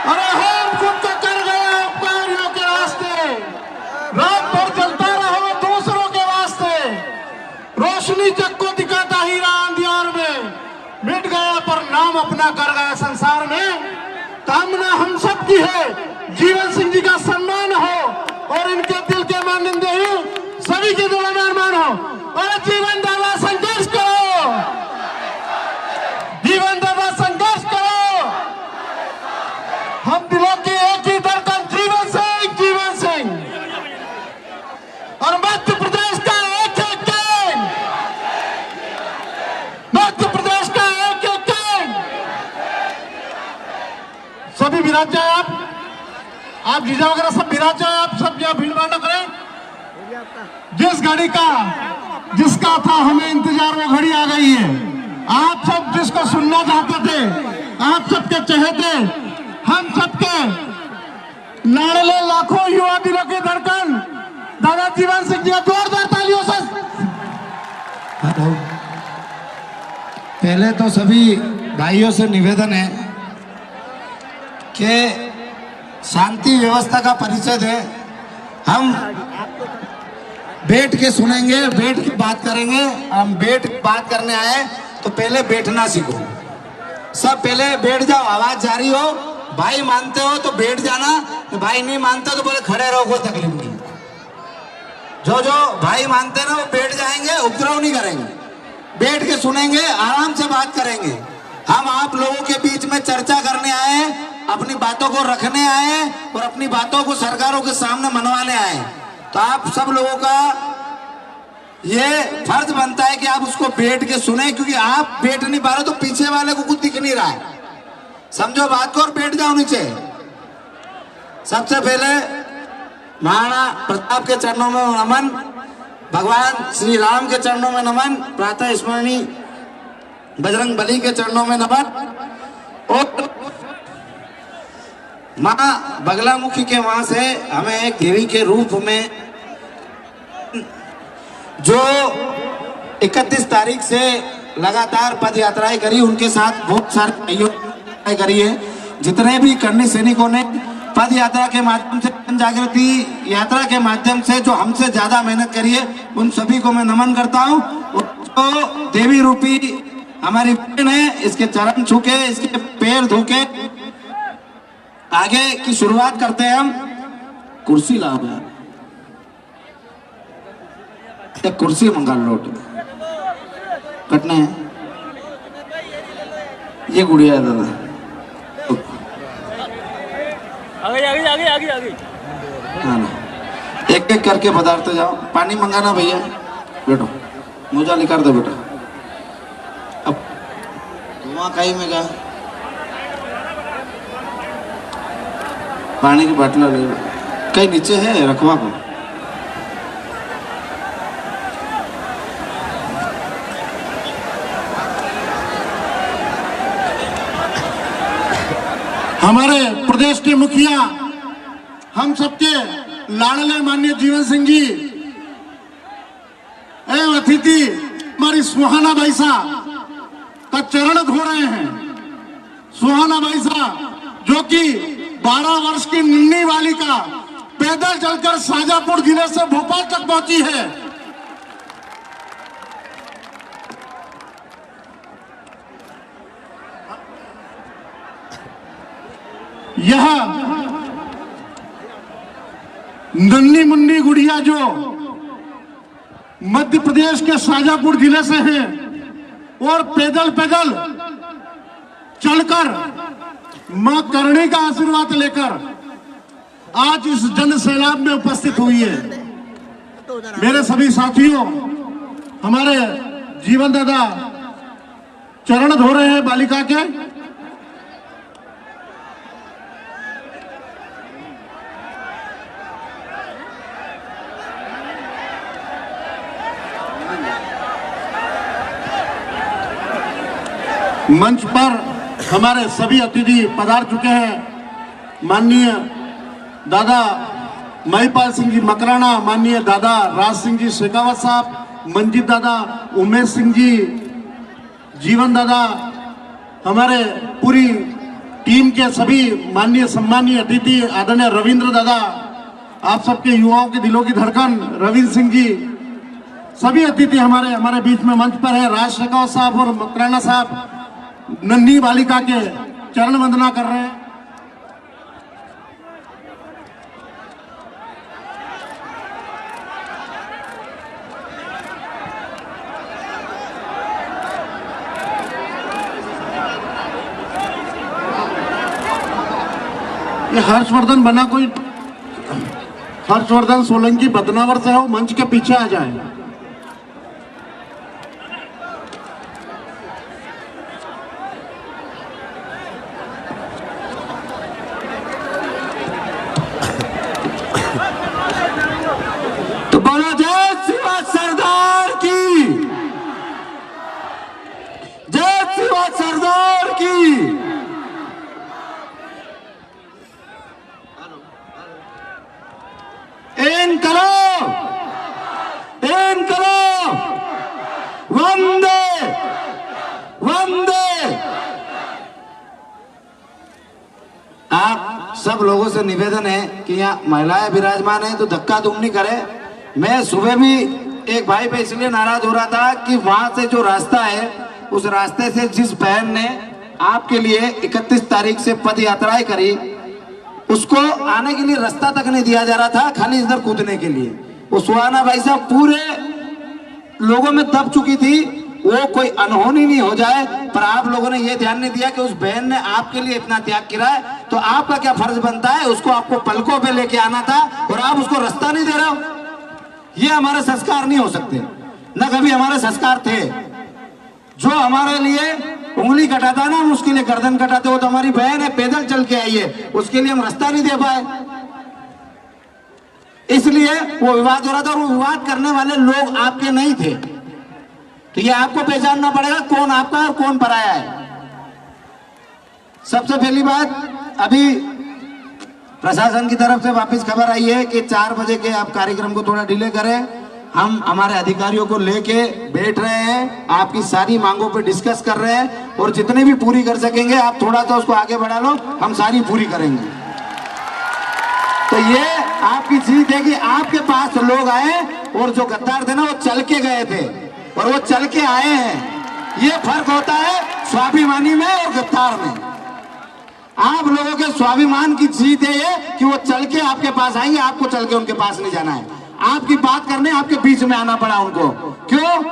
अरे हम खुद को कर गए उपकारियों के रास्ते, रात भर चलता रहो दूसरों के वास्ते, रोशनी जग को दिखाता ही रहा अंधियार में, मिट गया पर नाम अपना कर गया संसार में। कामना हम सब की है जीवन सिंह जी का सम्मान हो और इनके दिल के मानिंदे ही सभी के दिलों में अरमान हो। और जीवन दादा संघर्ष करो, जीवन दादा संघर्ष करो, हम दिलों की एक ही धड़कन जीवन सिंह, जीवन सिंह। और मध्य प्रदेश का एक एक गैंग, मध्य प्रदेश का एक एक गैंग। सभी विराज जाए आप जीजा वगैरह सब विराज जाए, आप सब यहाँ भीड़ भाड़ न करें। जिस घड़ी का जिसका था हमें इंतजार वो घड़ी आ गई है। आप सब जिसको सुनना चाहते थे, आप सबके चहेते, हम सबके लाडले लाखों युवा दिलों की धड़कन दादा जीवन सिंह जी, जोरदार तालियों से। पहले तो सभी भाइयों से निवेदन है कि शांति व्यवस्था का परिचय दे। हम बैठ के सुनेंगे, बैठ के बात करेंगे। हम बैठ के बात करने आए तो पहले बैठना सीखो। सब पहले बैठ जाओ, आवाज जारी हो। भाई मानते हो तो बैठ जाना, भाई नहीं मानते तो बोले खड़े रहो, कोई तकलीफ नहीं। जो जो भाई मानते ना वो बैठ जाएंगे, उपद्रव नहीं करेंगे, बैठ के सुनेंगे, आराम से बात करेंगे। हम आप लोगों के बीच में चर्चा करने आए, अपनी बातों को रखने आए और अपनी बातों को सरकारों के सामने मनवाने आए। तो आप सब लोगों का ये फर्ज बनता है कि आप उसको बैठ के सुने, क्योंकि आप बैठ नहीं पा रहे तो पीछे वाले को कुछ दिख नहीं रहा है। समझो बात को और बैठ जाओ नीचे। सबसे पहले महाराणा प्रताप के चरणों में नमन, भगवान श्री राम के चरणों में नमन, प्रातः स्मरणीय बजरंग बली के चरणों में नमन, और माँ बगलामुखी के वहां से हमें एक देवी के रूप में जो 31 तारीख से लगातार पद यात्राएं करी, उनके साथ बहुत सारे भाइयों करी है। जितने भी कर्णी सैनिकों ने पद यात्रा के माध्यम से, जन जागृति यात्रा के माध्यम से जो हमसे ज्यादा मेहनत करी है, उन सभी को मैं नमन करता हूँ। तो देवी रूपी हमारी बहन है, इसके चरण छू के, इसके पैर धो के आगे की शुरुआत करते हैं। हम कुर्सी लाओ यार, एक कुर्सी मंगा लोट कटने हैं। ये गुड़िया है दादा, आगे आगे आगे आगे आगे। हाँ ना, एक एक करके पदार्थ जाओ। पानी मंगाना भैया, बैठो, मोजा निकाल दो बेटा। अब धुआं कहीं में गया, पानी की बाटला ले लो, कहीं नीचे है रखवा को। हमारे प्रदेश के मुखिया, हम सबके लाडले माननीय जीवन सिंह जी एवं अतिथि हमारी सुहाना भाई साहब का चरण धो रहे हैं। सुहाना भाई साहब जो कि 12 वर्ष की नन्ही बालिका पैदल चलकर शाजापुर जिले से भोपाल तक पहुंची है। यह नन्ही मुन्नी गुड़िया जो मध्य प्रदेश के शाजापुर जिले से है और पैदल पैदल चलकर मां करणी का आशीर्वाद लेकर आज इस जन सैलाब में उपस्थित हुई है। मेरे सभी साथियों, हमारे जीवन दादा चरण धो रहे हैं बालिका के। मंच पर हमारे सभी अतिथि पधार चुके हैं। माननीय दादा महिपाल सिंह जी मकराना, माननीय दादा राज सिंह जी शेखावत साहब, मंजीत दादा, उमेश सिंह जी, जीवन दादा, हमारे पूरी टीम के सभी माननीय सम्मानीय अतिथि आदरणीय रविंद्र दादा, आप सबके युवाओं के दिलों की धड़कन रविंद्र सिंह जी, सभी अतिथि हमारे बीच में मंच पर है। राज शेखावत साहब और मकराना साहब नन्ही बालिका के चरण वंदना कर रहे हैं। ये हर्षवर्धन बना कोई हर्षवर्धन सोलंकी बदनावर से हो, मंच के पीछे आ जाए। तो बोलो जय शिवा सरदार की, जय शिवा सरदार की। इन करो, इन करो, वंदे वंदे। आप सब लोगों से निवेदन है कि यहाँ महिलाएं विराजमान हैं तो धक्का धूम नहीं करे। मैं सुबह भी एक भाई पे इसलिए नाराज हो रहा था कि वहां से जो रास्ता है, उस रास्ते से जिस बहन ने आपके लिए 31 तारीख से पद यात्राएं करी, उसको आने के लिए रास्ता तक नहीं दिया जा रहा था, खाली इधर कूदने के लिए। वो सुहाना भाई साहब पूरे लोगों में दब चुकी थी, वो कोई अनहोनी नहीं हो जाए। पर आप लोगों ने ये ध्यान नहीं दिया कि उस बहन ने आपके लिए इतना त्याग किया है, तो आपका क्या फर्ज बनता है, उसको आपको पलकों पे लेके आना था और आप उसको रास्ता नहीं दे रहे हो। ये हमारे संस्कार नहीं हो सकते, न कभी हमारे संस्कार थे। जो हमारे लिए उंगली कटाता ना, हम उसके लिए गर्दन कटाते। हो तो हमारी बहन है, पैदल चल के आई है, उसके लिए हम रास्ता नहीं दे पाए, इसलिए वो विवाद हो रहा था। और वो विवाद करने वाले लोग आपके नहीं थे, तो ये आपको पहचानना पड़ेगा कौन आपका और कौन पराया है। सबसे पहली बात, अभी प्रशासन की तरफ से वापस खबर आई है कि 4 बजे के आप कार्यक्रम को थोड़ा डिले करें। हम हमारे अधिकारियों को लेके बैठ रहे हैं, आपकी सारी मांगों पे डिस्कस कर रहे हैं, और जितने भी पूरी कर सकेंगे आप थोड़ा सा उसको आगे बढ़ा लो, हम सारी पूरी करेंगे। तो ये आपकी जीत है कि आपके पास लोग आए, और जो गद्दार थे ना वो चल के गए थे और वो चल के आए हैं। ये फर्क होता है स्वाभिमानी में और गद्दार में। आप लोगों के स्वाभिमान की जीत है ये कि वो चल के आपके पास आएंगे, आपको चल के उनके पास नहीं जाना है। आपकी बात करने आपके बीच में आना पड़ा उनको, क्यों?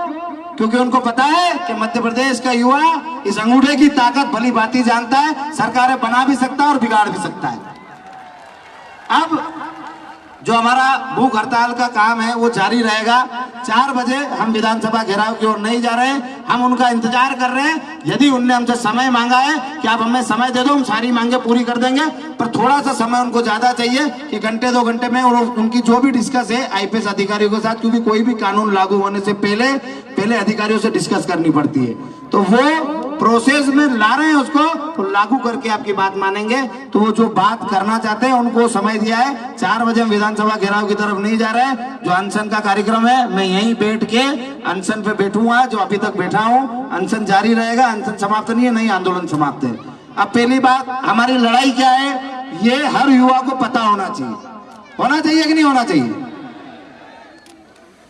क्योंकि उनको पता है कि मध्य प्रदेश का युवा इस अंगूठे की ताकत भली भांति जानता है, सरकारें बना भी सकता है और बिगाड़ भी सकता है। अब जो हमारा भूख हड़ताल का काम है वो जारी रहेगा। 4 बजे हम विधानसभा घेराव की ओर नहीं जा रहे हैं, हम उनका इंतजार कर रहे हैं। यदि उनने हमसे समय मांगा है कि आप हमें समय दे दो, हम सारी मांगे पूरी कर देंगे, पर थोड़ा सा समय उनको ज्यादा चाहिए कि घंटे 2 घंटे में। और उनकी जो भी डिस्कस है आईपीएस अधिकारियों के साथ, क्योंकि कोई भी कानून लागू होने से पहले अधिकारियों से डिस्कस करनी पड़ती है, तो वो प्रोसेस में ला रहे हैं उसको, तो लागू करके आपकी बात मानेंगे। तो वो जो बात करना चाहते हैं उनको समय दिया है। 4 बजे हम विधानसभा घेराव की तरफ नहीं जा रहे हैं। जो अनशन का कार्यक्रम है, मैं यहीं बैठ के अनशन पे बैठूंगा, जो अभी तक बैठा हूँ। अनशन जारी रहेगा, अनशन समाप्त नहीं है, नहीं आंदोलन समाप्त है। अब पहली बात, हमारी लड़ाई क्या है ये हर युवा को पता होना चाहिए कि नहीं होना चाहिए?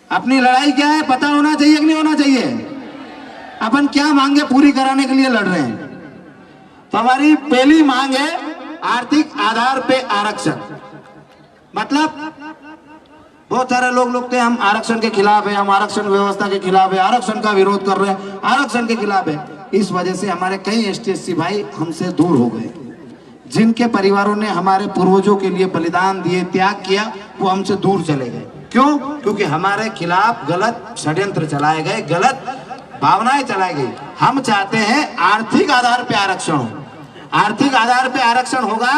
अपनी लड़ाई क्या है पता होना चाहिए कि नहीं होना चाहिए? अपन क्या मांगे पूरी कराने के लिए लड़ रहे हैं? तो हमारी पहली मांग है आर्थिक आधार पे आरक्षण। मतलब बहुत सारे लोग थे हम आरक्षण के खिलाफ है, हम आरक्षण व्यवस्था के खिलाफ है, आरक्षण का विरोध कर रहे हैं, आरक्षण के खिलाफ है। इस वजह से हमारे कई एसटी भाई हमसे दूर हो गए। जिनके परिवारों ने हमारे पूर्वजों के लिए बलिदान दिए, त्याग किया, वो हमसे दूर चले गए। क्यों? क्योंकि हमारे खिलाफ गलत षड्यंत्र चलाए गए, गलत भावनाएं चलाई गई। हम चाहते हैं आर्थिक आधार पे आरक्षण हो। आर्थिक आधार पे आरक्षण होगा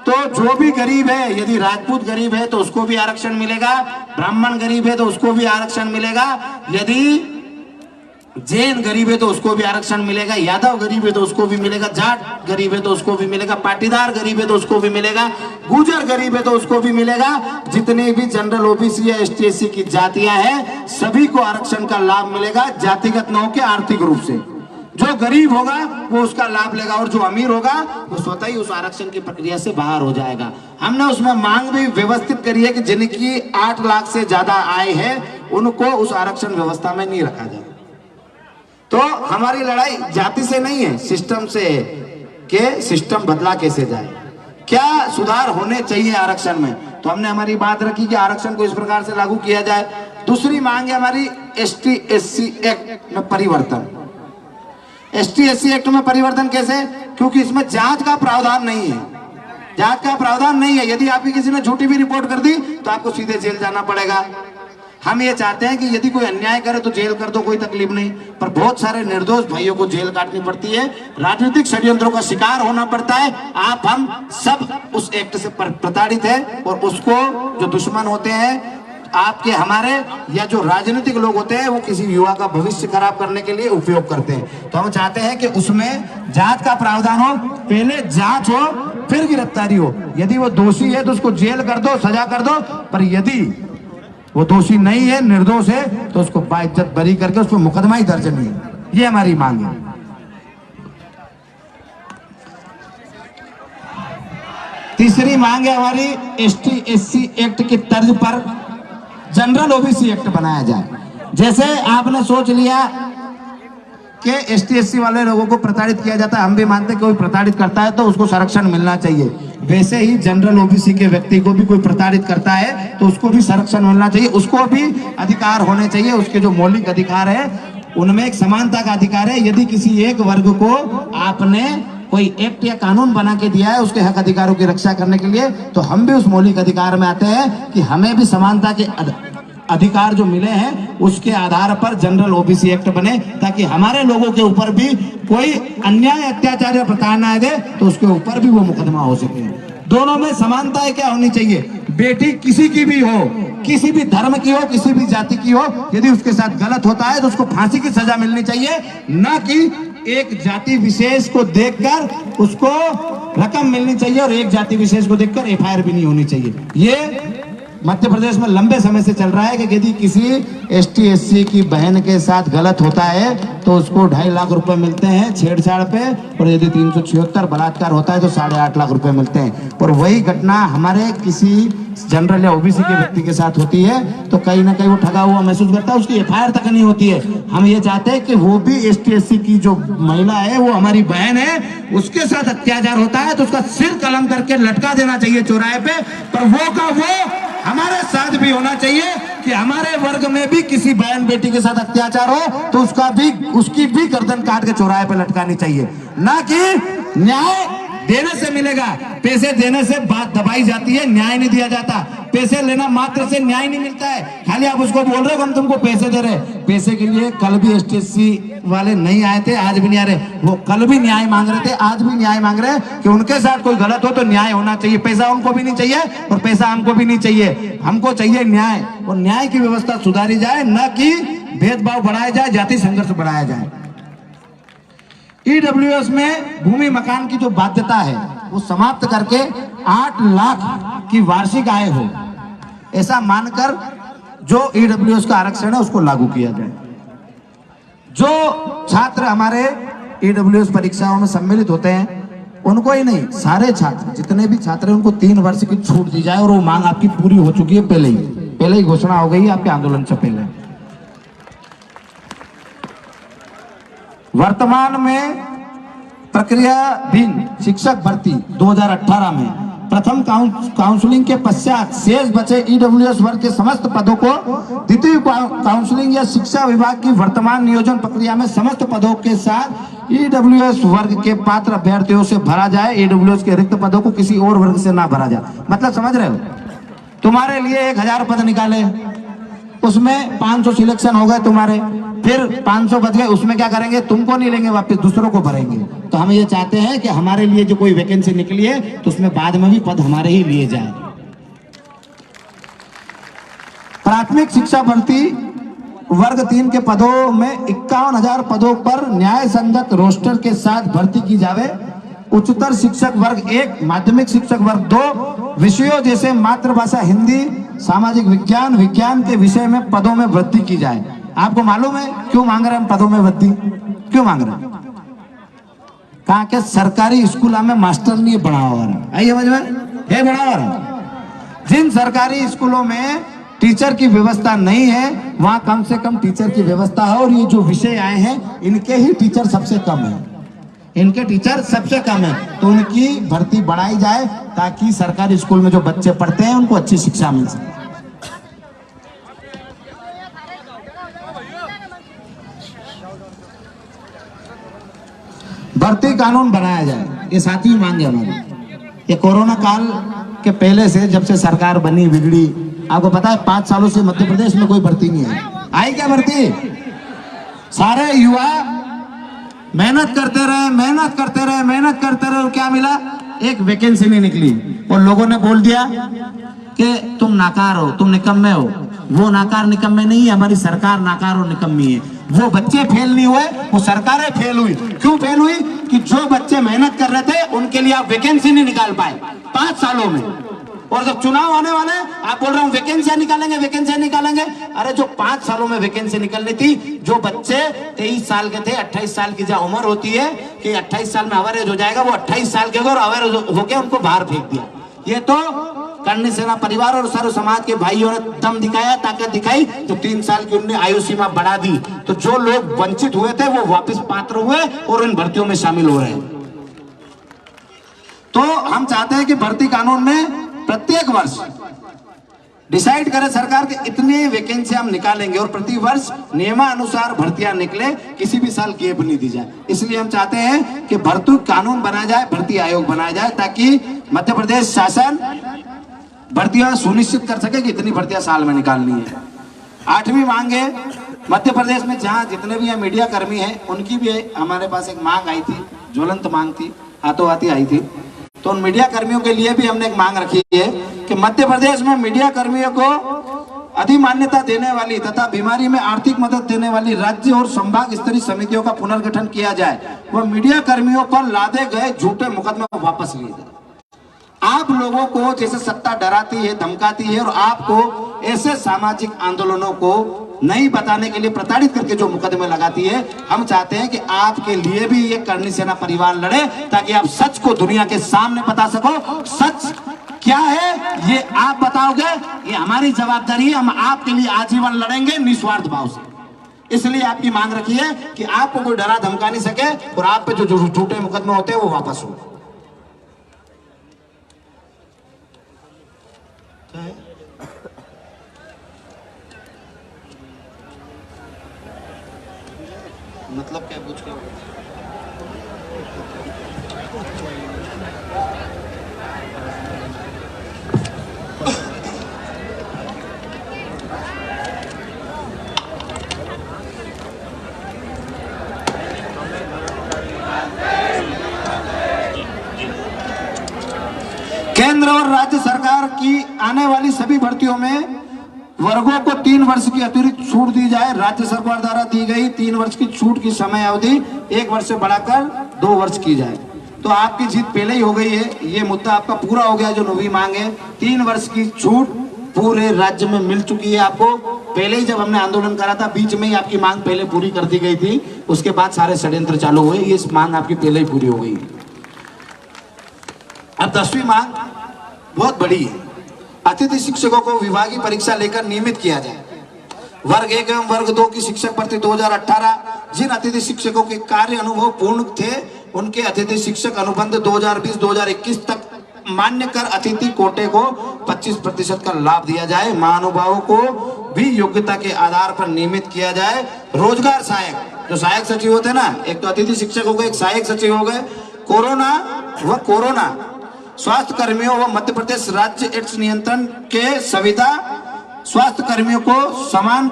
तो जो भी गरीब है, यदि राजपूत गरीब है तो उसको भी आरक्षण मिलेगा, ब्राह्मण गरीब है तो उसको भी आरक्षण मिलेगा, यदि जैन गरीब है तो उसको भी आरक्षण मिलेगा, यादव गरीब है तो उसको भी मिलेगा, जाट गरीब है तो उसको भी मिलेगा, पाटीदार गरीब है तो उसको भी मिलेगा, गुर्जर गरीब है तो उसको भी मिलेगा। जितने भी जनरल ओबीसी या एसटी की जातियां हैं सभी को आरक्षण का लाभ मिलेगा, जातिगत न होकर आर्थिक रूप से। जो गरीब होगा वो उसका लाभ लेगा और जो अमीर होगा वो स्वतः ही उस आरक्षण की प्रक्रिया से बाहर हो जाएगा। हमने उसमें मांग भी व्यवस्थित करी है कि जिनकी 8 लाख से ज्यादा आय है उनको उस आरक्षण व्यवस्था में नहीं रखा जाए। तो हमारी लड़ाई जाति से नहीं है, सिस्टम से है कि सिस्टम बदला कैसे जाए, क्या सुधार होने चाहिए आरक्षण में। तो हमने हमारी बात रखी कि आरक्षण को इस प्रकार से लागू किया जाए। दूसरी मांग है हमारी ST/SC एक्ट में परिवर्तन। ST/SC एक्ट में परिवर्तन कैसे? क्योंकि इसमें जांच का प्रावधान नहीं है, जांच का प्रावधान नहीं है। यदि आपकी किसी ने झूठी भी रिपोर्ट कर दी तो आपको सीधे जेल जाना पड़ेगा। हम ये चाहते हैं कि यदि कोई अन्याय करे तो जेल कर दो, कोई तकलीफ नहीं, पर बहुत सारे निर्दोष भाइयों को जेल काटनी पड़ती है, राजनीतिक षड्यंत्रों का शिकार होना पड़ता है। आप हम सब उस एक्ट से प्रताड़ित है और उसको जो दुश्मन होते हैं आपके हमारे या जो राजनीतिक लोग होते हैं वो किसी युवा का भविष्य खराब करने के लिए उपयोग करते हैं। तो हम चाहते हैं कि उसमें जांच का प्रावधान हो, पहले जांच हो फिर गिरफ्तारी हो। यदि वो दोषी है तो उसको जेल कर दो, सजा कर दो, पर यदि वो दोषी नहीं है, निर्दोष है, तो उसको बाइज्जत बरी करके उसको मुकदमा ही दर्ज नहीं है। ये हमारी मांग है। तीसरी मांग है हमारी ST/SC एक्ट की तर्ज पर जनरल OBC एक्ट बनाया जाए। जैसे आपने सोच लिया कि ST/SC वाले लोगों को प्रताड़ित किया जाता है, हम भी मानते हैं कोई प्रताड़ित करता है तो उसको संरक्षण मिलना चाहिए, वैसे ही जनरल OBC के व्यक्ति को भी कोई प्रताड़ित करता है तो उसको भी संरक्षण मिलना चाहिए, उसको भी अधिकार होने चाहिए। उसके जो मौलिक अधिकार है उनमें एक समानता का अधिकार है। यदि किसी एक वर्ग को आपने कोई एक्ट या कानून बना के दिया है उसके हक अधिकारों की रक्षा करने के लिए, तो हम भी उस मौलिक अधिकार में आते हैं कि हमें भी समानता के अधिकार जो मिले हैं उसके आधार पर जनरल OBC एक्ट बने, ताकि हमारे लोगों के ऊपर भी कोई अन्याय, अत्याचार या प्रताड़ना दे तो उसके ऊपर भी वो मुकदमा हो सके। दोनों में समानता क्या होनी चाहिए? बेटी किसी की भी हो, किसी भी धर्म की हो, किसी भी जाति की हो, यदि उसके साथ गलत होता है तो उसको फांसी की सजा मिलनी चाहिए, ना कि एक जाति विशेष को देखकर उसको रकम मिलनी चाहिए और एक जाति विशेष को देखकर FIR भी नहीं होनी चाहिए। ये मध्य प्रदेश में लंबे समय से चल रहा है कि यदि किसी ST/SC की बहन के साथ गलत होता है तो उसको 2.5 लाख रुपए मिलते हैं छेड़छाड़ पे, और यदि 376 बलात्कार होता है तो 8.5 लाख रुपए मिलते हैं। और वही घटना हमारे किसी जनरल या OBC के व्यक्ति के साथ होती है तो कहीं ना कहीं वो ठगा हुआ महसूस करता है, उसकी FIR तक नहीं होती है। हम ये चाहते हैं कि वो भी ST/SC की जो महिला है वो हमारी बहन है, उसके साथ अत्याचार होता है तो उसका सिर कलम करके लटका देना चाहिए चौराहे पे, पर वो का वो हमारे साथ भी होना चाहिए कि हमारे वर्ग में भी किसी बहन बेटी के साथ अत्याचार हो तो उसकी भी गर्दन काट के चौराहे पे लटकानी चाहिए, ना कि न्याय देने से मिलेगा। पैसे देने से बात दबाई जाती है, न्याय नहीं दिया जाता। पैसे लेना मात्र से न्याय नहीं मिलता है। खाली आप उसको बोल रहे हो हम तुमको पैसे दे रहे, पैसे के लिए कल भी ST/SC वाले नहीं आए थे, आज भी नहीं आ रहे। वो कल भी न्याय मांग रहे थे, आज भी न्याय मांग रहे हैं कि उनके साथ कोई गलत हो तो न्याय होना चाहिए। पैसा उनको भी नहीं चाहिए और पैसा हमको भी नहीं चाहिए, हमको चाहिए न्याय, और न्याय की व्यवस्था सुधारी जाए, न कि भेदभाव बढ़ाया जाए, जाति संघर्ष बढ़ाया जाए। EWS में भूमि मकान की जो बाध्यता है वो समाप्त करके 8 लाख की वार्षिक आय हो, ऐसा मानकर जो EWS का आरक्षण है उसको लागू किया जाए। जो छात्र हमारे EWS परीक्षाओं में सम्मिलित होते हैं उनको ही नहीं, सारे छात्र जितने भी छात्र हैं उनको 3 वर्ष की छूट दी जाए, और वो मांग आपकी पूरी हो चुकी है, पहले ही घोषणा हो गई है आपके आंदोलन से पहले। वर्तमान में प्रक्रियाधीन शिक्षक भर्ती 2018 में प्रथम काउंसलिंग के पश्चात शेष बचे EWS वर्ग के समस्त पदों को द्वितीय काउंसलिंग या शिक्षा विभाग की वर्तमान नियोजन प्रक्रिया में समस्त पदों के साथ EWS वर्ग के पात्र अभ्यर्थियों से भरा जाए। EWS के रिक्त पदों को किसी और वर्ग से ना भरा जाए। मतलब समझ रहे हो, तुम्हारे लिए 1000 पद निकाले, उसमें 500 सिलेक्शन हो गए तुम्हारे, फिर 500 बच गए, उसमें क्या करेंगे? तुमको नहीं लेंगे, वापस दूसरों को भरेंगे। तो हम ये चाहते हैं कि हमारे लिए जो कोई वैकेंसी निकली है तो उसमें बाद में भी पद हमारे ही लिए जाए। प्राथमिक शिक्षा भर्ती वर्ग 3 के पदों में 51,000 पदों पर न्याय संगत रोस्टर के साथ भर्ती की जावे। उच्चतर शिक्षक वर्ग 1, माध्यमिक शिक्षक वर्ग 2 विषयों जैसे मातृभाषा हिंदी, सामाजिक विज्ञान के विषय में पदों में वृद्धि की जाए। आपको मालूम है क्यों मांग रहे हैं हम पदों में वृद्धि? क्यों मांग रहे हैं? कहा के सरकारी स्कूल में मास्टर नहीं बढ़ावा रहा, आई समझ में है बढ़ावा रहा। जिन सरकारी स्कूलों में टीचर की व्यवस्था नहीं है वहां कम से कम टीचर की व्यवस्था है, और ये जो विषय आए हैं इनके ही टीचर सबसे कम है, इनके टीचर सबसे कम है, तो उनकी भर्ती बढ़ाई जाए ताकि सरकारी स्कूल में जो बच्चे पढ़ते हैं उनको अच्छी शिक्षा मिल सके। भर्ती कानून बनाया जाए, ये सातवीं मांग है हमारी। ये कोरोना काल के पहले से जब से सरकार बनी बिगड़ी, आपको पता है 5 सालों से मध्य प्रदेश में कोई भर्ती नहीं है। आई क्या भर्ती? सारे युवा मेहनत करते रहे और क्या मिला? एक वैकेंसी नहीं निकली, और लोगों ने बोल दिया कि तुम नाकार हो, तुम निकम्मे हो। वो नाकार निकम्मे नहीं है, हमारी सरकार नाकार और निकम्मी है। वो बच्चे फेल नहीं हुए, वो सरकारें फेल हुई। क्यों फेल हुई? कि जो बच्चे मेहनत कर रहे थे उनके लिए आप वैकेंसी नहीं निकाल पाए 5 सालों में, और जब चुनाव आने वाले आप बोल रहे हो वैकेंसियां निकालेंगे। अरे जो 5 सालों में वैकेंसी निकलनी थी, जो बच्चे 23 साल के थे, 28 साल की जो उम्र होती है कि 28 साल में अवरेज हो जाएगा, वो 28 साल के और अवरेज होके उनको बाहर फेंक दिया। ये तो करणी सेना परिवार और सर्व समाज के भाइयों ने दम दिखाया, ताकत दिखाई, तो 3 साल की उन्होंने आयु सीमा बढ़ा दी। तो जो लोग वंचित हुए थे वो वापस पात्र हुए और इन भर्तियों में शामिल हो रहे हैं। तो हम चाहते हैं कि भर्ती कानून में प्रत्येक वर्ष डिसाइड करे सरकार के इतने वैकेंसी हम निकालेंगे, और प्रति वर्ष नियमानुसार भर्तियां निकले, किसी भी साल गैप नहीं दी जाए। इसलिए हम चाहते हैं कि भर्ती कानून बनाया जाए, भर्ती आयोग बनाया जाए, ताकि मध्य प्रदेश शासन भर्तियां सुनिश्चित कर सके कि इतनी भर्तियां साल में निकालनी है। 8वीं मांग है, मध्य प्रदेश में जहां जितने भी मीडिया कर्मी हैं उनकी भी हमारे पास एक मांग आई थी, ज्वलंत मांग थी, हाथों हाथी आई थी। तो उन मीडिया कर्मियों के लिए भी हमने एक मांग रखी है कि मध्य प्रदेश में मीडिया कर्मियों को अधिमान्यता देने वाली तथा बीमारी में आर्थिक मदद देने वाली राज्य और संभाग स्तरीय समितियों का पुनर्गठन किया जाए। वह मीडिया कर्मियों पर लादे गए झूठे मुकदमे वापस लिए जाए। आप लोगों को जैसे सत्ता डराती है, धमकाती है, और आपको ऐसे सामाजिक आंदोलनों को नहीं बताने के लिए प्रताड़ित करके जो मुकदमे लगाती है, हम चाहते हैं कि आपके लिए भी ये करणी सेना परिवार लड़े, ताकि आप सच को दुनिया के सामने बता सको। सच क्या है ये आप बताओगे, ये हमारी जवाबदारी है। हम आपके लिए आजीवन लड़ेंगे निस्वार्थ भाव से। इसलिए आपकी मांग रखी है कि आपको कोई डरा धमका नहीं सके, और आप पे जो झूठे मुकदमे होते हैं वो वापस हो। मतलब क्या पूछ रहे हो? केंद्र और राज्य सरकार की आने वाली सभी भर्तियों में वर्गों को 3 वर्ष की अतिरिक्त छूट दी जाए। राज्य सरकार द्वारा दी गई 3 वर्ष की छूट की समय अवधि 1 वर्ष से बढ़ाकर 2 वर्ष की जाए। तो आपकी जीत पहले ही हो गई है, ये मुद्दा आपका पूरा हो गया। जो 9वीं मांग है, 3 वर्ष की छूट पूरे राज्य में मिल चुकी है आपको। पहले ही जब हमने आंदोलन करा था, बीच में ही आपकी मांग पहले पूरी कर दी गई थी, उसके बाद सारे षड्यंत्र चालू हुए। ये मांग आपकी पहले ही पूरी हो गई है। अब 10वीं मांग बहुत बड़ी है। अतिथि शिक्षकों को विभागीय परीक्षा लेकर नियमित किया जाए। वर्ग 1 एवं वर्ग 2 की शिक्षक भर्ती 2018, जिन अतिथि शिक्षकों के कार्य अनुभव पूर्ण थे उनके अतिथि शिक्षक अनुबंध 2020-2021 तक मान्य कर अतिथि कोटे को 25% का लाभ दिया जाए। महानुभावों को भी योग्यता के आधार पर नियमित किया जाए। रोजगार सहायक, जो सहायक सचिव होते हैं ना, एक तो अतिथि शिक्षक हो गए, एक सहायक सचिव हो गए। कोरोना स्वास्थ्य कर्मियों व मध्य प्रदेश राज्य एड्स नियंत्रण के संविदा स्वास्थ्य कर्मियों को समान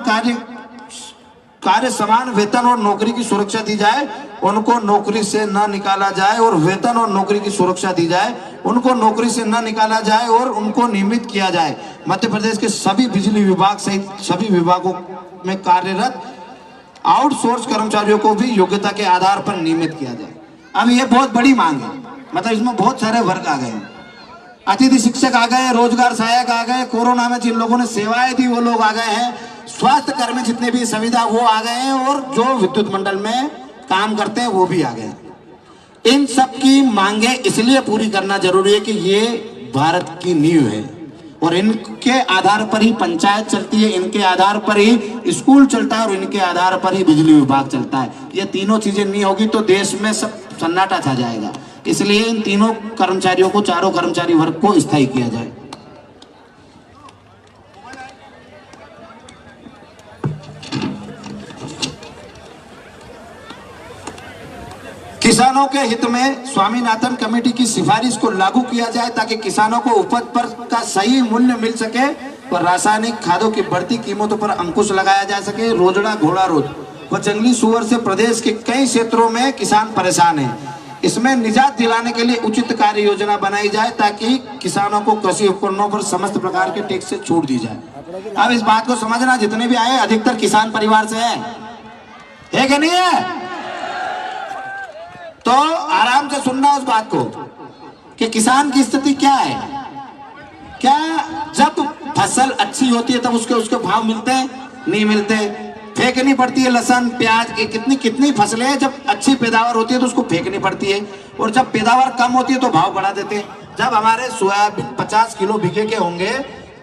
कार्य समान वेतन और नौकरी की सुरक्षा दी जाए। उनको नौकरी से न निकाला जाए और वेतन और नौकरी की सुरक्षा दी जाए। उनको नौकरी से न निकाला जाए और उनको नियमित किया जाए। मध्य प्रदेश के सभी बिजली विभाग सहित सभी विभागों में कार्यरत आउटसोर्स कर्मचारियों को भी योग्यता के आधार पर नियमित किया जाए। अब ये बहुत बड़ी मांग है, मतलब इसमें बहुत सारे वर्ग आ गए। अतिथि शिक्षक आ गए, रोजगार सहायक आ गए, कोरोना में जिन लोगों ने सेवाएं दी वो लोग आ गए हैं, स्वास्थ्य कर्मी जितने भी संविदा वो आ गए हैं, और जो विद्युत मंडल में काम करते हैं वो भी आ गए। इन सब की मांगे इसलिए पूरी करना जरूरी है कि ये भारत की नींव है और इनके आधार पर ही पंचायत चलती है, इनके आधार पर ही स्कूल चलता है और इनके आधार पर ही बिजली विभाग चलता है। ये तीनों चीजें नहीं होगी तो देश में सब सन्नाटा छा जाएगा। इसलिए इन तीनों कर्मचारियों को, चारों कर्मचारी वर्ग को स्थायी किया जाए। किसानों के हित में स्वामीनाथन कमेटी की सिफारिश को लागू किया जाए ताकि किसानों को उपज पर का सही मूल्य मिल सके और रासायनिक खादों की बढ़ती कीमतों पर अंकुश लगाया जा सके। रोजड़ा घोड़ा रोज व जंगली सुअर से प्रदेश के कई क्षेत्रों में किसान परेशान हैं। इसमें निजात दिलाने के लिए उचित कार्य योजना बनाई जाए ताकि किसानों को कृषि उपकरणों पर समस्त प्रकार के टैक्स से छूट दी जाए। अब इस बात को समझना, जितने भी आए अधिकतर किसान परिवार से है कि नहीं है? तो आराम से सुनना उस बात को कि किसान की स्थिति क्या है। क्या जब फसल अच्छी होती है तब उसके भाव मिलते हैं? नहीं मिलते। फेंकनी पड़ती है लहसुन प्याज की, कितनी फसलें हैं, जब अच्छी पैदावार होती है तो उसको फेंकनी पड़ती है और जब पैदावार कम होती है तो भाव बढ़ा देते हैं। जब हमारे सोयाबीन 50 किलो बीघे के होंगे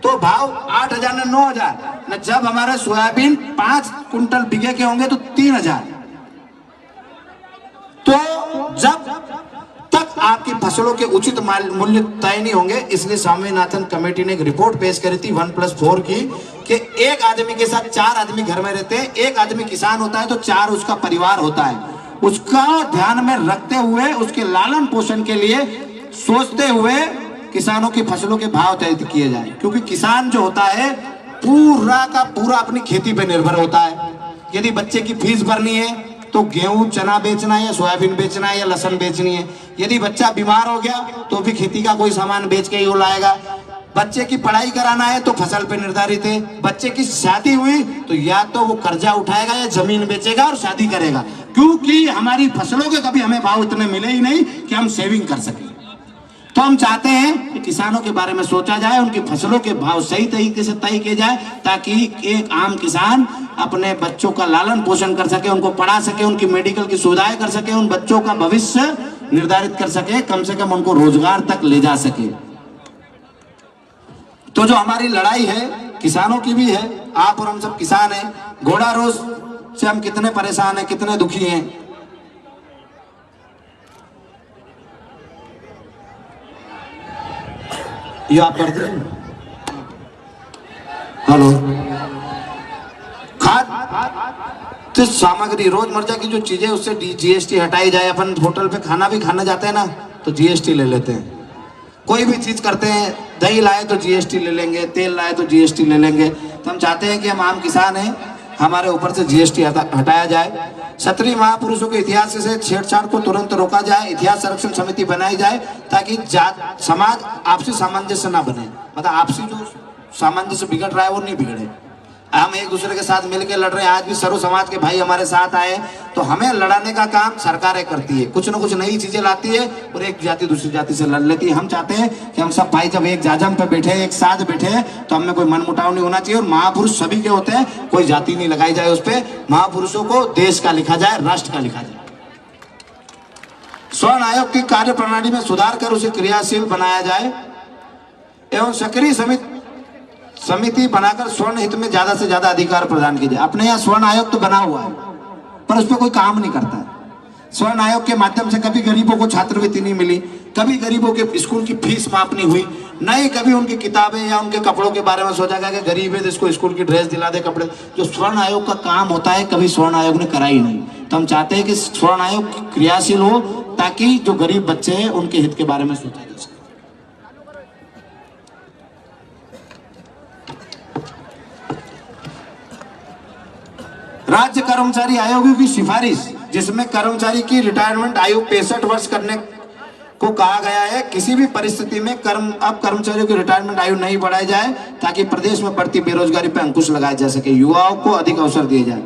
तो भाव 8,000 न 9,000 न, जब हमारे सोयाबीन 5 कुंटल बीघे के होंगे तो 3,000। तो जब तक आपकी फसलों के उचित मूल्य तय नहीं होंगे, इसलिए स्वामीनाथन कमेटी ने एक रिपोर्ट पेश करी थी 1+4 की कि एक आदमी के साथ 4 आदमी घर में रहते हैं। एक आदमी किसान होता है तो 4 उसका परिवार होता है। उसका ध्यान में रखते हुए, उसके लालन पोषण के लिए सोचते हुए किसानों की फसलों के भाव तय किए जाए, क्योंकि किसान जो होता है पूरा का पूरा अपनी खेती पर निर्भर होता है। यदि बच्चे की फीस भरनी है तो गेहूं चना बेचना है या सोयाबीन बेचना है या लहसुन बेचनी है। यदि बच्चा बीमार हो गया तो भी खेती का कोई सामान बेच के ही वो लाएगा। बच्चे की पढ़ाई कराना है तो फसल पे निर्धारित है। बच्चे की शादी हुई तो या तो वो कर्जा उठाएगा या जमीन बेचेगा और शादी करेगा, क्योंकि हमारी फसलों के कभी हमें भाव इतने मिले ही नहीं कि हम सेविंग कर सकें। तो हम चाहते हैं कि किसानों के बारे में सोचा जाए, उनकी फसलों के भाव सही तरीके से तय किए जाए ताकि एक आम किसान अपने बच्चों का लालन पोषण कर सके, उनको पढ़ा सके, उनकी मेडिकल की सुविधाएं कर सके, उन बच्चों का भविष्य निर्धारित कर सके, कम से कम उनको रोजगार तक ले जा सके। तो जो हमारी लड़ाई है किसानों की भी है, आप और हम सब किसान हैं। घोड़ा रोज से हम कितने परेशान हैं, कितने दुखी हैं। ये आप करते हैं। हेलो, खाद्य सामग्री रोजमर्रा की जो चीजें उससे जीएसटी हटाई जाए। अपन होटल पे खाना भी खाना जाते हैं ना तो जीएसटी ले लेते हैं। कोई भी चीज करते हैं, दही लाए तो जीएसटी ले लेंगे, तेल लाए तो जीएसटी ले लेंगे। तो हम चाहते हैं कि हम आम किसान हैं, हमारे ऊपर से जीएसटी हटाया जाए। क्षत्रिय महापुरुषों के इतिहास से छेड़छाड़ को तुरंत रोका जाए। इतिहास संरक्षण समिति बनाई जाए ताकि समाज आपसी सामंजस्य ना बने, मतलब आपसी जो सामंजस्य बिगड़ रहा है वो नहीं बिगड़े। हम एक दूसरे के साथ मिलकर लड़ रहे हैं। आज भी सर्व समाज के भाई हमारे साथ आए, तो हमें लड़ाने का काम सरकारें करती है, कुछ ना कुछ नई चीजें लाती है और एक जाति दूसरी जाति से लड़ लेती है। हम चाहते हैं कि हम सब भाई जब एक जाजम पे बैठे, एक साथ बैठे, तो हमें कोई मनमुटाव नहीं होना चाहिए। और महापुरुष सभी के होते हैं, कोई जाति नहीं लगाई जाए उस पर। महापुरुषों को देश का लिखा जाए, राष्ट्र का लिखा जाए। स्वर्ण आयोग की कार्य प्रणाली में सुधार कर उसे क्रियाशील बनाया जाए एवं सक्रिय समिति बनाकर स्वर्ण हित में ज्यादा से ज्यादा अधिकार प्रदान किए जाए। अपने यहाँ स्वर्ण आयोग तो बना हुआ है पर उस पर कोई काम नहीं करता है। स्वर्ण आयोग के माध्यम से कभी गरीबों को छात्रवृत्ति नहीं मिली, कभी गरीबों के स्कूल की फीस माफ नहीं हुई, नहीं कभी उनकी किताबें या उनके कपड़ों के बारे में सोचा गया कि गरीब है तो इसको स्कूल की ड्रेस दिला दे, कपड़े। जो स्वर्ण आयोग का काम होता है कभी स्वर्ण आयोग ने करा ही नहीं। तो हम चाहते हैं कि स्वर्ण आयोग क्रियाशील हो ताकि जो गरीब बच्चे हैं उनके हित के बारे में सोचा जा सके। राज्य कर्मचारी आयोग की सिफारिश, जिसमें कर्मचारी की रिटायरमेंट आयु 65 वर्ष करने को कहा गया है। किसी भी परिस्थिति में अब कर्मचारियों की रिटायरमेंट आयु नहीं बढ़ाई जाए ताकि प्रदेश में बढ़ती बेरोजगारी पर अंकुश लगाया जा सके, युवाओं को अधिक अवसर दिए जाए।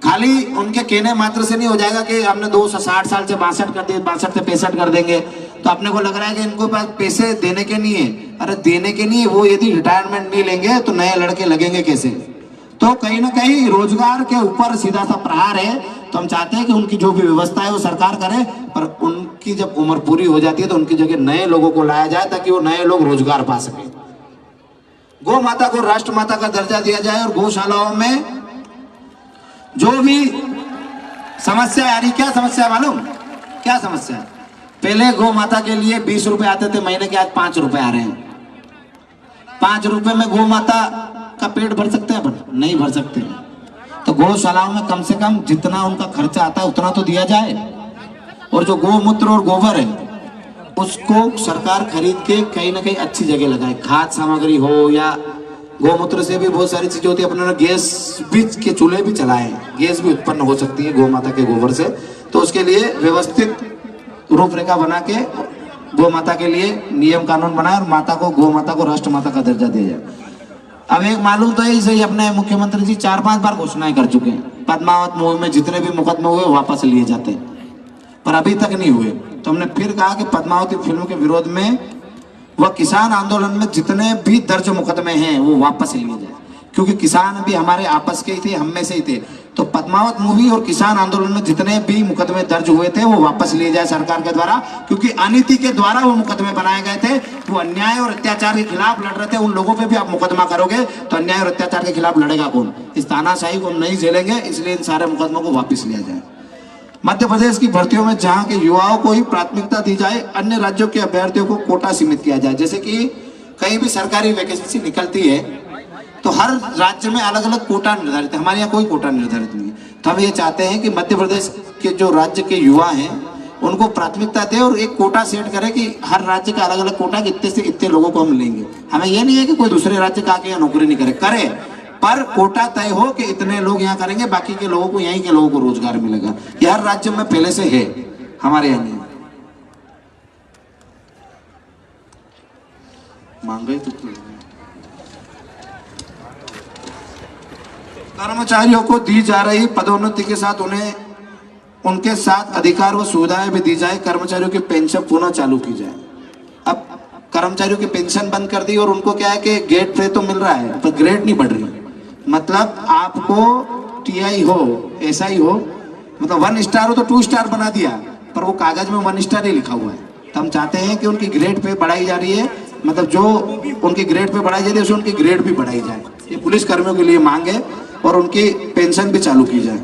खाली उनके कहने मात्र से नहीं हो जाएगा कि हमने 260 साल से 62 कर दिए, 62 से 65 कर देंगे। तो अपने को लग रहा है कि इनको पास पैसे देने के नहीं है। अरे देने के नहीं है, वो यदि रिटायरमेंट नहीं लेंगे तो नए लड़के लगेंगे कैसे? तो कहीं ना कहीं रोजगार के ऊपर सीधा सा प्रहार है। तो हम चाहते हैं कि उनकी जो भी व्यवस्था है वो सरकार करे, पर उनकी जब उम्र पूरी हो जाती है तो उनकी जगह नए लोगों को लाया जाए ताकि वो नए लोग रोजगार पा सके। गौ माता को राष्ट्र माता का दर्जा दिया जाए और गौशालाओं में जो भी समस्या आ रही, क्या समस्या मालूम, क्या समस्या है? पहले गौ माता के लिए 20 रुपए आते थे महीने के, आज 5 रुपए आ रहे हैं। 5 रुपए में गौ माता का पेट भर सकते हैं अपन? नहीं भर सकते। तो गौशालाओं में कम से कम जितना उनका खर्चा आता है उतना तो दिया जाए। और जो गौमूत्र और गोबर है उसको सरकार खरीद के कहीं ना कहीं अच्छी जगह लगाए, खाद सामग्री हो या गौमूत्र से भी बहुत सारी चीजें होती है। अपने गैस भी के चूल्हे भी चलाए, गैस भी उत्पन्न हो सकती है गौ माता के गोबर से। तो उसके लिए व्यवस्थित रूपरेखा बना के गौ माता के लिए नियम कानून बनाए और माता को, गौ माता को राष्ट्र माता का दर्जा दिया जाए। अब एक मालूम तो है सही, अपने मुख्यमंत्री जी 4-5 बार घोषणाएं कर चुके हैं। पद्मावत मूवी में जितने भी मुकदमे हुए वापस लिए जाते हैं, पर अभी तक नहीं हुए। तो हमने फिर कहा कि पद्मावती फिल्म के विरोध में वह किसान आंदोलन में जितने भी दर्ज मुकदमे हैं वो वापस लिए जाए, क्योंकि किसान भी हमारे आपस के ही थे, हम में से ही थे। तो पद्मावत मूवी और किसान आंदोलन में जितने भी मुकदमे दर्ज हुए थे वो वापस लिए जाए सरकार के द्वारा, क्योंकि अनीति के द्वारा वो मुकदमे बनाए गए थे। वो अन्याय और अत्याचार के खिलाफ लड़ रहे थे। उन लोगों पे भी आप मुकदमा करोगे तो अन्याय और अत्याचार के खिलाफ लड़ेगा कौन? इस तानाशाही को हम नहीं झेलेंगे, इसलिए इन सारे मुकदमों को वापस लिया जाए। मध्य प्रदेश की भर्तियों में जहां के युवाओं को ही प्राथमिकता दी जाए, अन्य राज्यों के अभ्यर्थियों को कोटा सीमित किया जाए। जैसे कि कहीं भी सरकारी वैकेंसी निकलती है तो हर राज्य में अलग अलग कोटा निर्धारित है, हमारे यहाँ कोई कोटा निर्धारित नहीं है। तो हम ये चाहते हैं कि मध्य प्रदेश के जो राज्य के युवा हैं उनको प्राथमिकता दे और एक कोटा सेट करे कि हर राज्य का अलग अलग कोटा, इतने से इतने लोगों को हम लेंगे। हमें ये नहीं है कि कोई दूसरे राज्य का आके यहाँ नौकरी नहीं करे, पर कोटा तय हो कि इतने लोग यहाँ करेंगे, बाकी के लोगों को, यहीं के लोगों को रोजगार मिलेगा। ये हर राज्य में पहले से है, हमारे यहाँ नहीं। मांगे तो कर्मचारियों को दी जा रही पदोन्नति के साथ उन्हें उनके साथ अधिकार व सुविधाएं भी दी जाए। कर्मचारियों की पेंशन पुनः चालू की जाए। अब कर्मचारियों की पेंशन बंद कर दी और उनको क्या है कि गेट पे तो मिल रहा है पर ग्रेड नहीं बढ़ रही। मतलब आपको टीआई हो, एसआई हो, मतलब 1 स्टार हो तो 2 स्टार बना दिया, पर वो कागज में 1 स्टार ही लिखा हुआ है। तो हम चाहते हैं कि उनकी ग्रेड पे बढ़ाई जा रही है, मतलब जो उनकी ग्रेड पे बढ़ाई जा रही है उसे उनकी ग्रेड भी बढ़ाई जाए। ये पुलिस कर्मियों के लिए मांग है और उनकी पेंशन भी चालू की जाए।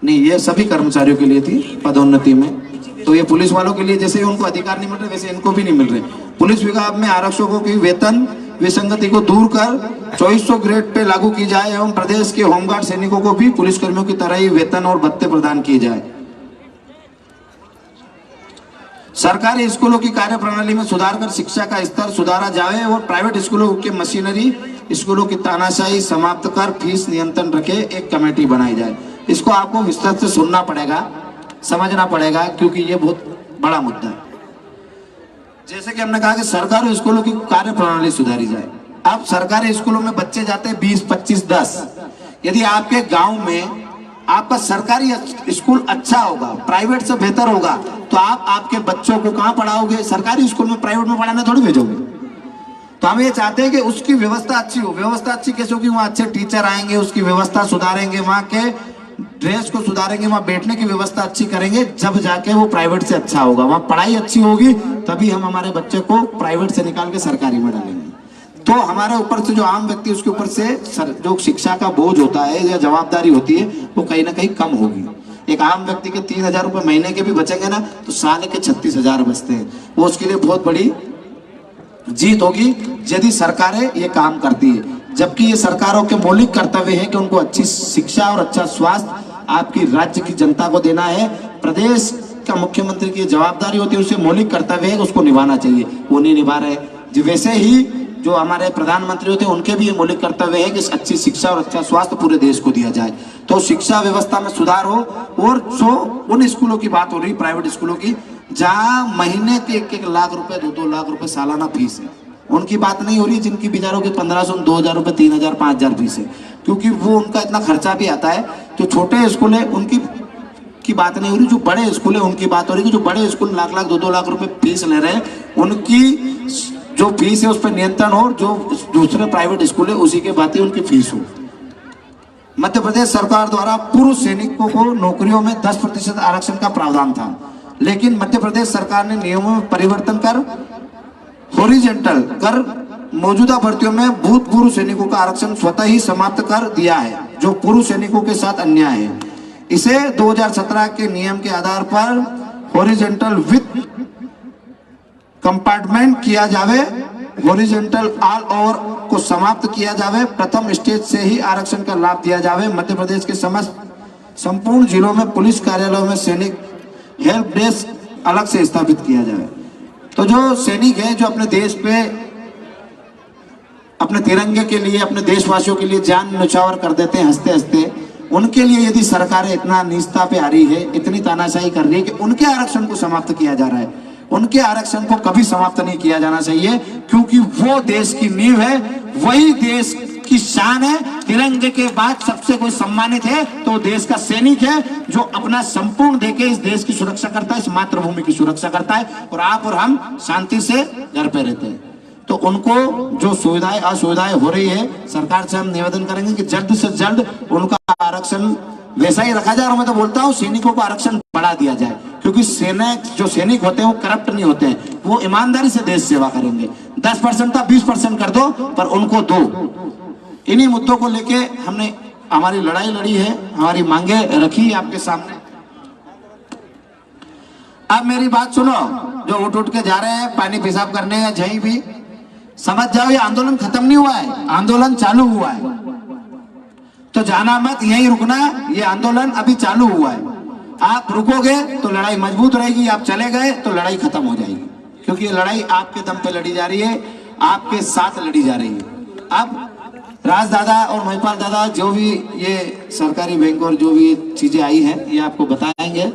नहीं, ये सभी कर्मचारियों के लिए थी पदोन्नति में। तो ये पुलिस वालों के लिए जैसे उनको अधिकार नहीं मिल रहे वैसे इनको भी नहीं मिल रहे। पुलिस विभाग में आरक्षकों की वेतन विसंगति को दूर कर 2400 ग्रेड पे लागू की जाए एवं प्रदेश के होमगार्ड सैनिकों को भी पुलिसकर्मियों की तरह ही वेतन और भत्ते प्रदान किए जाए। सरकारी स्कूलों की कार्यप्रणाली में सुधार कर शिक्षा का स्तर सुधारा जाए और प्राइवेट स्कूलों के मशीनरी स्कूलों की तानाशाही समाप्त कर फीस नियंत्रण रखे एक कमेटी बनाई जाए। इसको आपको विस्तृत से सुनना पड़ेगा, समझना पड़ेगा, क्योंकि ये बहुत बड़ा मुद्दा है। जैसे कि हमने कहा कि सरकारी स्कूलों की कार्यप्रणाली सुधारी जाए। अब सरकारी स्कूलों में बच्चे जाते हैं 20, 25, 10। यदि आपके गांव में आपका सरकारी स्कूल अच्छा होगा, प्राइवेट से बेहतर होगा, तो आप आपके बच्चों को कहाँ पढ़ाओगे? सरकारी स्कूल में, प्राइवेट में पढ़ाने थोड़ी भेजोगे। तो हम ये चाहते हैं कि उसकी व्यवस्था अच्छी हो। व्यवस्था अच्छी कैसे होगी? वहाँ अच्छे टीचर आएंगे, उसकी व्यवस्था सुधारेंगे, वहाँ के ड्रेस को सुधारेंगे, वहाँ बैठने की व्यवस्था अच्छी करेंगे, जब जाके वो प्राइवेट से अच्छा होगा। वहाँ पढ़ाई अच्छी होगी तभी हम हमारे बच्चे को प्राइवेट से निकाल के सरकारी में डालेंगे। तो हमारे ऊपर से जो आम व्यक्ति उसके ऊपर से जो शिक्षा का बोझ होता है या जवाबदारी होती है वो कहीं ना कहीं कम होगी। एक आम व्यक्ति के 3000 रुपए महीने के भी बचेंगे ना तो साल के 36,000 बचते हैं। वो उसके लिए बहुत बड़ी जीत होगी यदि सरकारें ये काम करती है। जबकि ये सरकारों के मौलिक कर्तव्य है कि उनको अच्छी शिक्षा और अच्छा स्वास्थ्य आपकी राज्य की जनता को देना है। प्रदेश का मुख्यमंत्री की जवाबदारी होती है, उसे मौलिक कर्तव्य है, उसको निभाना चाहिए, वो नहीं निभा रहे। वैसे ही जो हमारे प्रधानमंत्री होते हैं उनके भी ये मौलिक कर्तव्य है कि अच्छी शिक्षा और अच्छा स्वास्थ्य पूरे देश को दिया जाए। तो शिक्षा व्यवस्था में सुधार हो। और जो उन स्कूलों की बात हो रही, प्राइवेट स्कूलों की, जहाँ महीने के 1-1 लाख रुपए, 2-2 लाख रुपए सालाना फीस है, उनकी बात नहीं हो रही। जिनकी बेचारों की 1500, 2000 रुपए, 3000, 5000 फीस है, क्योंकि वो उनका इतना खर्चा भी आता है। जो छोटे स्कूल है उनकी की बात नहीं हो रही, जो बड़े स्कूल है उनकी बात हो रही है। जो बड़े स्कूल लाख लाख, 2-2 लाख रुपए फीस ले रहे हैं, उनकी जो फीस है उस पर नियंत्रण हो। जो दूसरे प्राइवेट स्कूल है उसी के बात ही उनकी फीस हो। मध्य प्रदेश सरकार द्वारा पूर्व सैनिकों को नौकरियों में 10% आरक्षण का प्रावधान था, लेकिन मध्य प्रदेश सरकार ने नियमों में परिवर्तन कर हॉरिजॉन्टल कर मौजूदा भर्तियों में भूतपूर्व सैनिकों का आरक्षण स्वतः ही समाप्त कर दिया है, जो पूर्व सैनिकों के साथ अन्याय है। इसे 2017 के नियम के आधार पर हॉरिजॉन्टल विथ कंपार्टमेंट किया जावे, हॉरिजॉन्टल ऑल ओवर को समाप्त किया जावे, प्रथम स्टेज से ही आरक्षण का लाभ दिया जावे। मध्य प्रदेश के समस्त संपूर्ण जिलों में पुलिस कार्यालयों में सैनिक हेल्प डेस्क अलग से स्थापित किया जाए। तो जो सैनिक है, जो अपने देश पे अपने तिरंगे के लिए, अपने देशवासियों के लिए जान न्यौछावर कर देते हैं हंसते हंसते, उनके लिए यदि सरकारें इतना नीचता पे आ रही है, इतनी तानाशाही कर रही है कि उनके आरक्षण को समाप्त किया जा रहा है, उनके आरक्षण को कभी समाप्त नहीं किया जाना चाहिए, क्योंकि वो देश की नींव है, वही देश की शान है। तिरंगे के बाद सबसे कोई सम्मानित है तो देश का सैनिक है, जो अपना संपूर्ण देके इस देश की सुरक्षा करता है, इस मातृभूमि की सुरक्षा करता है, और आप और हम शांति से घर पे रहते हैं। तो उनको जो सुविधाएं असुविधाएं हो रही है, सरकार से हम निवेदन करेंगे कि जल्द से जल्द उनका आरक्षण वैसा ही रखा जाए। और मैं तो बोलता हूँ सैनिकों को आरक्षण बढ़ा दिया जाए, क्योंकि जो सैनिक होते हैं वो करप्ट नहीं होते हैं, वो ईमानदारी से देश सेवा करेंगे। 10% था 20% कर दो, पर उनको दो। इन्हीं मुद्दों को लेके हमने हमारी लड़ाई लड़ी है, हमारी मांगे रखी आपके सामने। अब मेरी बात सुनो, जो उठ उठ के जा रहे हैं पानी पेशाब करने या कहीं भी, समझ जाओ ये आंदोलन खत्म नहीं हुआ है, आंदोलन चालू हुआ है। तो जाना मत, यहीं रुकना, ये आंदोलन अभी चालू हुआ है। आप रुकोगे तो लड़ाई मजबूत रहेगी, आप चले गए तो लड़ाई खत्म हो जाएगी, क्योंकि ये लड़ाई आपके दम पे लड़ी जा रही है, आपके साथ लड़ी जा रही है। अब राज दादा और महिपाल दादा जो भी ये सरकारी बैंक और जो भी चीजें आई हैं, ये आपको बताएंगे।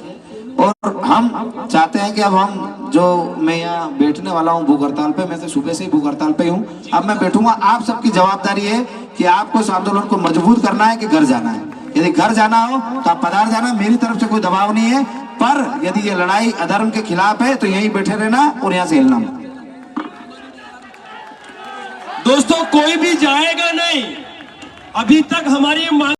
और हम चाहते हैं कि अब हम जो मैं यहाँ बैठने वाला हूँ भूख हड़ताल पे, मैं तो सुबह से ही भूख हड़ताल पे हूँ, अब मैं बैठूंगा। आप सबकी जवाबदारी है कि आपको इस आंदोलन को मजबूत करना है कि घर जाना है। यदि घर जाना हो तो आप पधार जाना, मेरी तरफ से कोई दबाव नहीं है, पर यदि ये लड़ाई अधर्म के खिलाफ है तो यहीं बैठे रहना और यहाँ से हिलना मत। दोस्तों कोई भी जाएगा नहीं, अभी तक हमारी मांग